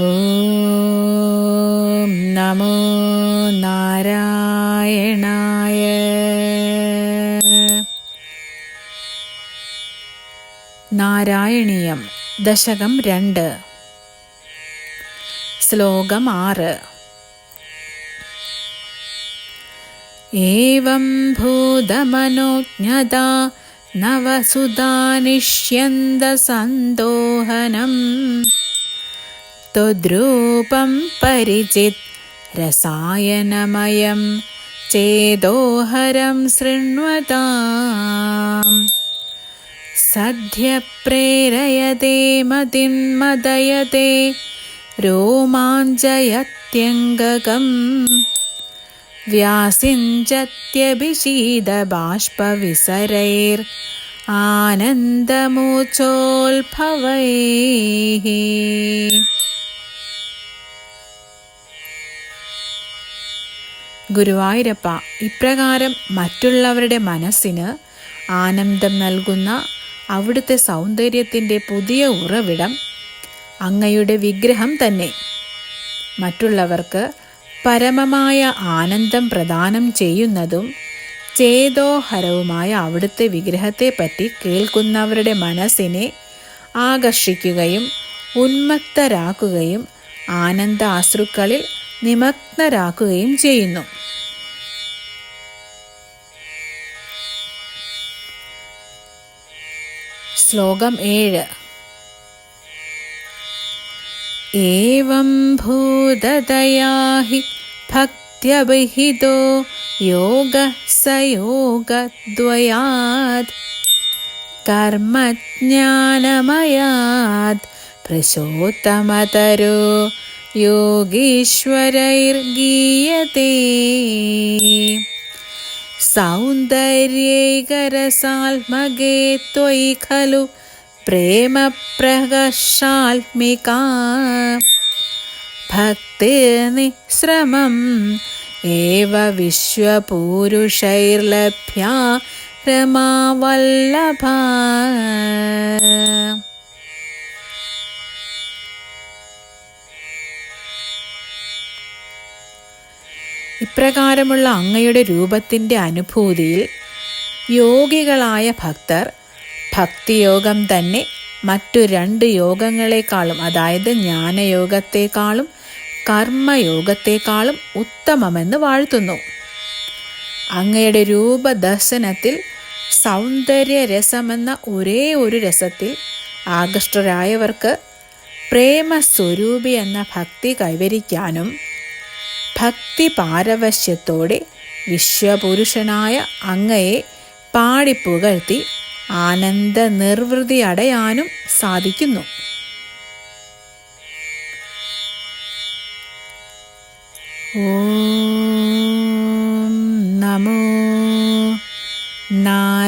ഓം നമോ നാരായണായ. നാരായണീയം ദശകം 2, ശ്ലോകം 6. ഏവം ഭൂതമനോജ്ഞതാ നവസുധാനിഷ്യന്ത സന്തോഹനം ത്വദ്രൂപം പരിചിത് രസായനമയം ചേതോഹരം ശൃണ്വതാം. സദ്യ പ്രേരയതേ മതിന്മദയതേ രോമാഞ്ചയത്യംഗകം വ്യാസിഞ്ചത്യഭിഷീദബാഷ്പവിസരൈർ ആനന്ദമൂചോത്ഭവൈഃ. ഗുരുവായൂരപ്പ, ഇപ്രകാരം മറ്റുള്ളവരുടെ മനസ്സിന് ആനന്ദം നൽകുന്ന അവിടുത്തെ സൗന്ദര്യത്തിൻ്റെ പുതിയ ഉറവിടം അങ്ങയുടെ വിഗ്രഹം തന്നെ. മറ്റുള്ളവർക്ക് പരമമായ ആനന്ദം പ്രദാനം ചെയ്യുന്നതും ചേതോഹരവുമായ അവിടുത്തെ വിഗ്രഹത്തെപ്പറ്റി കേൾക്കുന്നവരുടെ മനസ്സിനെ ആകർഷിക്കുകയും ഉന്മത്തരാക്കുകയും ആനന്ദാശ്രുക്കളിൽ നിമഗ്നരാക്കുകയും ചെയ്യുന്നു. ശ്ലോകം 7. ഏവം ഭൂതദയാ ഹി ഭക്ത്യഭിഹിതോ യോഗഃ സയോഗദ്വയാത് കർമ്മജ്ഞാനമയാത് പ്രശോത്തമതരോ യോഗീശ്വരൈർഗീയതേ. സൗന്ദര്യൈകരസാത്മകേ ത്വയി ഖലു പ്രേമ പ്രകർഷാത്മികാ ഭക്തിർനിശ്രമം ഏവ വിശ്വപൂരുഷൈർലഭ്യാ രമാവല്ലഭാ. ഇപ്രകാരമുള്ള അങ്ങയുടെ രൂപത്തിൻ്റെ അനുഭൂതിയിൽ യോഗികളായ ഭക്തർ ഭക്തിയോഗം തന്നെ മറ്റു 2 യോഗങ്ങളെക്കാളും, അതായത് ജ്ഞാനയോഗത്തെക്കാളും കർമ്മയോഗത്തെക്കാളും ഉത്തമമെന്ന് വാഴ്ത്തുന്നു. അങ്ങയുടെ രൂപദർശനത്തിൽ സൗന്ദര്യരസമെന്ന ഒരേ ഒരു രസത്തിൽ ആകൃഷ്ടരായവർക്ക് പ്രേമസ്വരൂപി എന്ന ഭക്തി കൈവരിക്കാനും ഭക്തി പാരവശ്യത്തോടെ വിശ്വപുരുഷനായ അങ്ങയെ പാടിപ്പുകഴ്ത്തി ആനന്ദ നിർവൃതി അടയാനും സാധിക്കുന്നു. ഓം നമോ നാരായണായ.